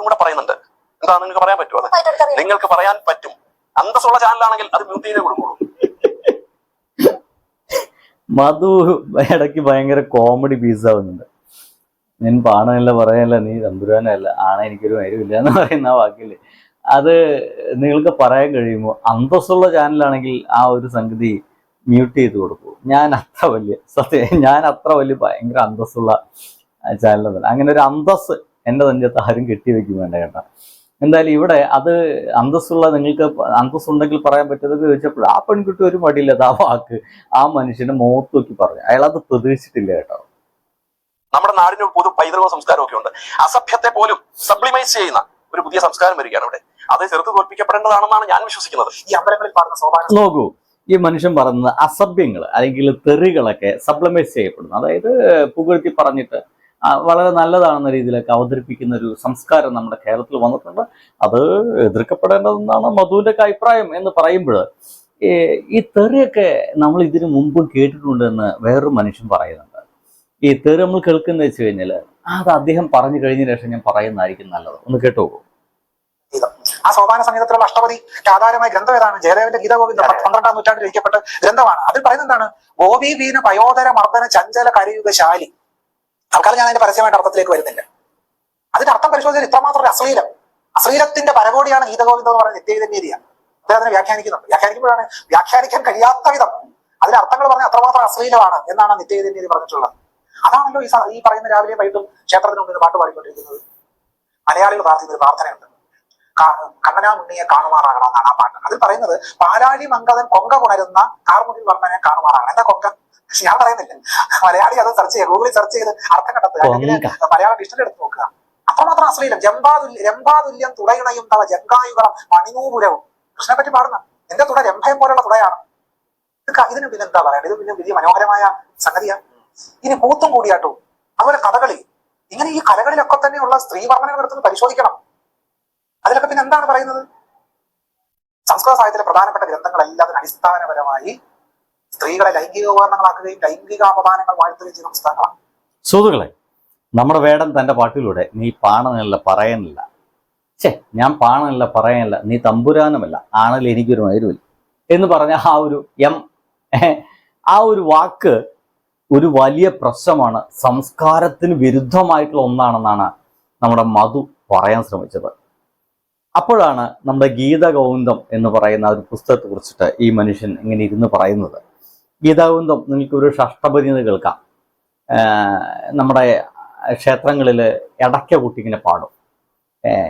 കൂടെ പറയുന്നുണ്ട്. എന്താ നിങ്ങൾക്ക് പറയാൻ പറ്റുമോ? അത് നിങ്ങൾക്ക് പറയാൻ പറ്റും. അന്തസ്സുള്ള ചാനലാണെങ്കിൽ അത് മ്യൂട്ട് ചെയ്തേ കൊടുക്കുള്ളൂ. മധു ഇടയ്ക്ക് ഭയങ്കര കോമഡി പീസാവുന്നുണ്ട്. ഞാൻ പാണല്ല പറയാനല്ല, നീ തമ്പുരാനല്ല, ആണ എനിക്കൊരു കാര്യമില്ല എന്ന് പറയുന്ന ആ വാക്കില്ലേ, അത് നിങ്ങൾക്ക് പറയാൻ കഴിയുമോ? അന്തസ്സുള്ള ചാനലാണെങ്കിൽ ആ ഒരു സംഗതി മ്യൂട്ട് ചെയ്ത് കൊടുക്കൂ. ഞാൻ അത്ര വലിയ ഭയങ്കര അന്തസ്സുള്ള ചാനലൊന്നുമില്ല. അങ്ങനെ ഒരു അന്തസ് എൻ്റെ നെഞ്ചത്ത് ആരും കെട്ടിവെക്കും വേണ്ട കേട്ടോ. എന്തായാലും ഇവിടെ അത് അന്തസ്സുള്ള, നിങ്ങൾക്ക് അന്തസ്സുണ്ടെങ്കിൽ പറയാൻ പറ്റുന്നത് ചോദിച്ചപ്പോൾ ആ പെൺകുട്ടി ഒരു മടിയില്ലാത്ത ആ വാക്ക് ആ മനുഷ്യനെ മുഖത്ത് നോക്കി പറഞ്ഞു. അയാളത് പ്രതീക്ഷിച്ചിട്ടില്ല കേട്ടോ. നമ്മുടെ നാടിന് പൊതു പൈതൃക സംസ്കാരം ഒക്കെ ഉണ്ട്. അസഭ്യത്തെ പോലും സബ്ലിമൈസ് ചെയ്യുന്ന ഒരു പുതിയ സംസ്കാരം വരികയാണ് ഇവിടെ. അത് ചെറുത്ത് തോൽപ്പിക്കപ്പെടേണ്ടതാണെന്നാണ് ഞാൻ വിശ്വസിക്കുന്നത്. ഈ അമ്പലങ്ങളിൽ പാടുന്ന സ്വാഭാവിക നോക്കൂ, ഈ മനുഷ്യൻ പറയുന്നത് അസഭ്യങ്ങൾ അല്ലെങ്കിൽ തെറികളൊക്കെ സബ്ലിമൈസ് ചെയ്യപ്പെടുന്നു. അതായത് പുകഴ്ത്തി പറഞ്ഞിട്ട് വളരെ നല്ലതാണെന്ന രീതിയിലൊക്കെ അവതരിപ്പിക്കുന്ന ഒരു സംസ്കാരം നമ്മുടെ കേരളത്തിൽ വന്നിട്ടുണ്ട്. അത് എതിർക്കപ്പെടേണ്ടതെന്നാണ് മധുവിന്റെ ഒക്കെ അഭിപ്രായം എന്ന് പറയുമ്പോൾ, ഈ തെറിയൊക്കെ നമ്മൾ ഇതിനു മുമ്പും കേട്ടിട്ടുണ്ടെന്ന് വേറൊരു മനുഷ്യൻ പറയുന്നുണ്ട്. ഈ തെറി നമ്മൾ കേൾക്കുന്ന വെച്ച് കഴിഞ്ഞാൽ അത് അദ്ദേഹം പറഞ്ഞു കഴിഞ്ഞ ശേഷം ഞാൻ പറയുന്നതായിരിക്കും നല്ലത്. ഒന്ന് കേട്ടോ. ആ സോപാന സംഗീതത്തിലുള്ള അഷ്ടപതിക്ക് ആധാരമായ ഗ്രന്ഥം ഏതാണ്? ജയദേവന്റെ ഗീതഗോവിന്ദം 12ാം നൂറ്റാണ്ടിൽ രചിക്കപ്പെട്ട ഗ്രന്ഥമാണ്. അതിൽ പറയുന്നത് എന്താണ്? ഗോപി വീന പയോധര മർദ്ദന ചഞ്ചല കരയുഗശാലി. തൽക്കാലം ഞാൻ അതിന്റെ പരസ്യമായിട്ട് അർത്ഥത്തിലേക്ക് വരുന്നില്ല. അതിന്റെ അർത്ഥം പരിശോധിച്ചാൽ ഇത്രമാത്രം ഒരു അശ്ലീലത്തിന്റെ പരകോടിയാണ് ഗീതഗോവിന്ദം എന്ന് പറയുന്ന നിത്യചൈതന്യ. അദ്ദേഹം അതിനെ വ്യാഖ്യാനിക്കുന്നുണ്ട്. വ്യാഖ്യാനിക്കുമ്പോഴാണ് വ്യാഖ്യാനിക്കാൻ കഴിയാത്ത വിധം അതിന്റെ അർത്ഥങ്ങൾ പറഞ്ഞാൽ അത്രമാത്രം അശ്ലീലമാണ് എന്നാണ് നിത്യചൈതന്യ പറഞ്ഞിട്ടുള്ളത്. അതാണല്ലോ ഈ പറയുന്ന രാവിലെ വൈകിട്ടും ക്ഷേത്രത്തിന് മുമ്പിൽ പാട്ട് പാടിക്കൊണ്ടിരിക്കുന്നത്. മലയാളികൾ പ്രാർത്ഥിക്കുന്ന പ്രാർത്ഥനയുണ്ട്, കണ്ണനാ മുന്നിയെ കാണുമാറാകണം എന്നാണ് ആ പാട്ട്. അതിൽ പറയുന്നത് പാലാഴി മംഗളൻ കൊങ്ക ഉണരുന്ന കാർമുകിൽ വർണ്ണനെ കാണുമാറാകണം. എന്താ കൊങ്ക? ഞാൻ പറയുന്നില്ല, മലയാളി അത് സെർച്ച് ചെയ്യുക, ഗൂഗിളിൽ സെർച്ച് ചെയ്ത് അർത്ഥം കണ്ടെത്തുക, അല്ലെങ്കിൽ മലയാളം ഡിക്ഷണറി എടുത്ത് നോക്കുക. അത്രമാത്രം അശ്ലീലം. രംഭാതുല്യം തുടയുണയും തവ ജങ്കായുകളും മണിനൂപുരവും. കൃഷ്ണനെ പറ്റി പാടുന്ന നിന്റെ തുട രംഭയം പോലുള്ള തുടയാണ്. ഇതിന് പിന്നെ എന്താ പറയണ്ടത്? ഇത് പിന്നെ വലിയ മനോഹരമായ സംഗതിയാണ്. ഇനി കൂത്തും കൂടിയാട്ടോ, അതുപോലെ കഥകളി, ഇങ്ങനെ ഈ കലകളിലൊക്കെ തന്നെയുള്ള സ്ത്രീവർണ്ണനകൾ എടുത്ത് പരിശോധിക്കണം. അതിലൊക്കെ പിന്നെ എന്താണ് പറയുന്നത്? സംസ്കൃത സാഹിത്യത്തിലെ പ്രധാനപ്പെട്ട ഗ്രന്ഥങ്ങളെല്ലാം അടിസ്ഥാനപരമായി സ്ത്രീകളെ ലൈംഗികോപകരണങ്ങളാക്കുകയും ലൈംഗികാപദാനങ്ങൾ വാഴ്ത്തുകയും ചെയ്യുന്ന പുസ്തകങ്ങളാണ്. സുഹൃത്തുക്കളെ, നമ്മുടെ വേടൻ തന്റെ പാട്ടിലൂടെ നീ പാണനല്ല പറയാനില്ല, ഞാൻ പാണനല്ല പറയാനില്ല, നീ തമ്പുരാനുമല്ല, ആണല്ലോ എനിക്കൊരു മരുവില്ല എന്ന് പറഞ്ഞ ആ ഒരു വാക്ക് ഒരു വലിയ പ്രശ്നമാണ്. സംസ്കാരത്തിന് വിരുദ്ധമായിട്ടുള്ള ഒന്നാണെന്നാണ് നമ്മുടെ മധു പറയാൻ ശ്രമിച്ചത്. അപ്പോഴാണ് നമ്മുടെ ഗീതഗോവിന്ദം എന്ന് പറയുന്ന ഒരു പുസ്തകത്തെ കുറിച്ചിട്ട് ഈ മനുഷ്യൻ ഇങ്ങനെ ഇരുന്ന് പറയുന്നത്. ഗീതാഗോവിന്ദം നിങ്ങൾക്കൊരു ഷഷ്ടപതി എന്ന് കേൾക്കാം. നമ്മുടെ ക്ഷേത്രങ്ങളിൽ ഇടയ്ക്ക കൂട്ടി ഇങ്ങനെ പാടും.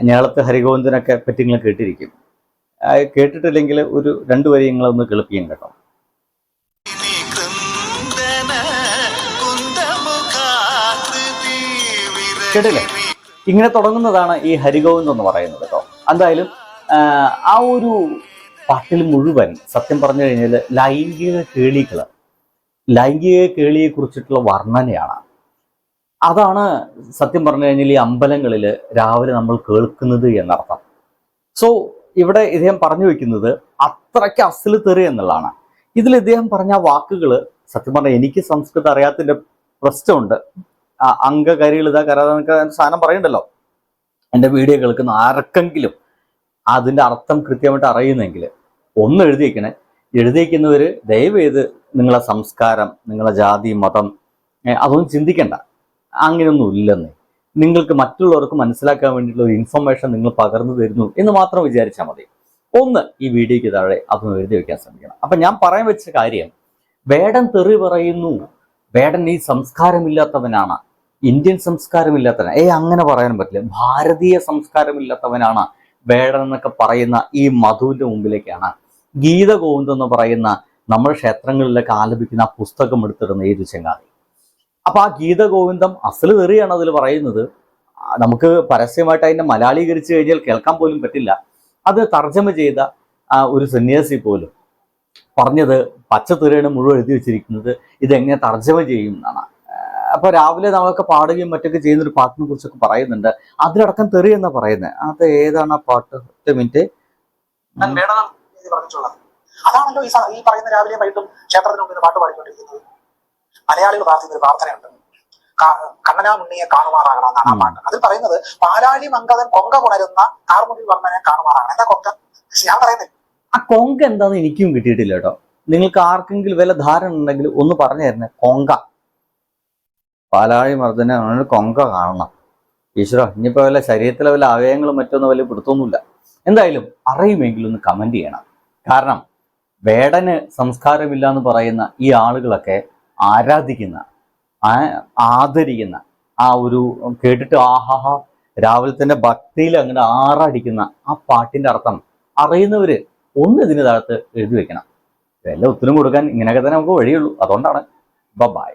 ഞേളത്ത് ഹരിഗോവിന്ദനൊക്കെ പറ്റി നിങ്ങൾ കേട്ടിരിക്കും. കേട്ടിട്ടില്ലെങ്കിൽ ഒരു 2 വരി നിങ്ങളൊന്ന് കേൾപ്പിക്കും കേട്ടോ. കേട്ടില്ലേ? ഇങ്ങനെ തുടങ്ങുന്നതാണ് ഈ ഹരിഗോവിന്ദം എന്ന് പറയുന്നത് കേട്ടോ. എന്തായാലും ആ ഒരു പാട്ടിൽ മുഴുവൻ സത്യം പറഞ്ഞു കഴിഞ്ഞാൽ ലൈംഗിക കേളിയെ കുറിച്ചിട്ടുള്ള വർണ്ണനയാണ്. അതാണ് സത്യം പറഞ്ഞു കഴിഞ്ഞാൽ ഈ അമ്പലങ്ങളിൽ രാവിലെ നമ്മൾ കേൾക്കുന്നത് എന്നർത്ഥം. സോ ഇവിടെ ഇദ്ദേഹം പറഞ്ഞു വെക്കുന്നത് അത്രയ്ക്ക് അസല് തെറി എന്നുള്ളതാണ്. ഇതിൽ ഇദ്ദേഹം പറഞ്ഞ വാക്കുകൾ സത്യം പറഞ്ഞാൽ എനിക്ക് സംസ്കൃതം അറിയാത്തതിന്റെ പ്രശ്നമുണ്ട്. അംഗകരികൾ ഇതാ കരാതൊക്കെ സാധനം പറയണ്ടല്ലോ. എൻ്റെ വീഡിയോ കേൾക്കുന്ന ആർക്കെങ്കിലും അതിൻ്റെ അർത്ഥം കൃത്യമായിട്ട് അറിയുന്നെങ്കിൽ ഒന്ന് എഴുതിയിരിക്കുന്നവർ ദയവ് ചെയ്ത് നിങ്ങളെ സംസ്കാരം, നിങ്ങളെ ജാതി, മതം അതൊന്നും ചിന്തിക്കണ്ട. അങ്ങനെയൊന്നും ഇല്ലെന്നേ. നിങ്ങൾക്ക് മറ്റുള്ളവർക്ക് മനസ്സിലാക്കാൻ വേണ്ടിയിട്ടുള്ള ഒരു ഇൻഫർമേഷൻ നിങ്ങൾ പകർന്നു തരുന്നു എന്ന് മാത്രം വിചാരിച്ചാൽ മതി. ഒന്ന് ഈ വീഡിയോയ്ക്ക് താഴെ അതൊന്ന് എഴുതി വെക്കാൻ ശ്രമിക്കണം. അപ്പം ഞാൻ പറയാൻ വെച്ച കാര്യം, വേടൻ തെറി പറയുന്നു, വേടൻ ഈ സംസ്കാരമില്ലാത്തവനാണ്, ഇന്ത്യൻ സംസ്കാരമില്ലാത്തവനാണ്. അങ്ങനെ പറയാനും പറ്റില്ല. ഭാരതീയ സംസ്കാരമില്ലാത്തവനാണ് വേടൻ എന്നൊക്കെ പറയുന്ന ഈ മധുവിന്റെ മുമ്പിലേക്കാണ് ഗീതഗോവിന്ദം എന്ന് പറയുന്ന നമ്മുടെ ക്ഷേത്രങ്ങളിലൊക്കെ ആലപിക്കുന്ന ആ പുസ്തകം എടുത്തിടുന്ന ഏത് ചങ്ങാതി. അപ്പൊ ആ ഗീതഗോവിന്ദം അസല് തെറിയാണ് അതിൽ പറയുന്നത്. നമുക്ക് പരസ്യമായിട്ട് അതിനെ മലയാളീകരിച്ചു കഴിഞ്ഞാൽ കേൾക്കാൻ പോലും പറ്റില്ല. അത് തർജ്ജമ ചെയ്ത ഒരു സന്യാസി പോലും പറഞ്ഞത് പച്ചത്തെറിയാണ് മുഴുവൻ എഴുതി വെച്ചിരിക്കുന്നത്, ഇതെങ്ങനെ തർജ്ജമ ചെയ്യും എന്നാണ്. അപ്പൊ രാവിലെ നമ്മളൊക്കെ പാടുകയും മറ്റൊക്കെ ചെയ്യുന്നൊരു പാട്ടിനെ കുറിച്ചൊക്കെ പറയുന്നുണ്ട്. അതിലടക്കം തെറി എന്നാ പറയുന്നത്. അത് ഏതാണ് ആ പാട്ട്? 1 മിനിറ്റ്. അതാണല്ലോ ഈ പറയുന്ന രാവിലെ വൈകിട്ടും ക്ഷേത്രത്തിന് മുമ്പിൽ പാട്ട് പാടിക്കൊണ്ടിരിക്കുന്നത്. മലയാളികൾ പ്രാർത്ഥിക്കുന്ന ഒരു പ്രാർത്ഥനയുണ്ട്, കണ്ണനാമുണ്ണിയെ കാണുമാറാകണം എന്നാണ് ആ പാട്ട്. അതിൽ പറയുന്നത് പാലാഴി മങ്കതൻ കൊങ്ക പുണരുന്ന കാർമുകിൽ വർണ്ണനെ കാണുമാറാകണം. എന്താ കൊങ്ക? ഞാൻ പറയുന്നില്ല. ആ കൊങ്ക എന്താന്ന് എനിക്കും കിട്ടിയിട്ടില്ല കേട്ടോ. നിങ്ങൾക്ക് ആർക്കെങ്കിലും വല്ല ധാരണ ഉണ്ടെങ്കിൽ ഒന്ന് പറഞ്ഞു തരണേ. കൊങ്ക, പാലാഴി മർദ്ദന കൊങ്ക കാണണം. ഈശ്വര, ഇനിയിപ്പോ വല്ല ശരീരത്തിലെ വല്ല അവയവങ്ങളും മറ്റൊന്നും വലിയ പിടുത്തൊന്നുമില്ല. എന്തായാലും അറിയുമെങ്കിലും ഒന്ന് കമന്റ് ചെയ്യണം. കാരണം വേടന് സംസ്കാരമില്ല എന്ന് പറയുന്ന ഈ ആളുകളൊക്കെ ആരാധിക്കുന്ന, ആദരിക്കുന്ന, ആ ഒരു കേട്ടിട്ട് ആഹാ രാവിലെ തന്നെ ഭക്തിയിൽ അങ്ങനെ ആറാടിക്കുന്ന ആ പാട്ടിന്റെ അർത്ഥം അറിയുന്നവര് ഒന്ന് ഇതിന് താഴത്ത് എഴുതി വെക്കണം. വല്ല ഉത്തരം കൊടുക്കാൻ ഇങ്ങനെയൊക്കെ തന്നെ നമുക്ക് വഴിയുള്ളൂ. അതുകൊണ്ടാണ്. ബൈ.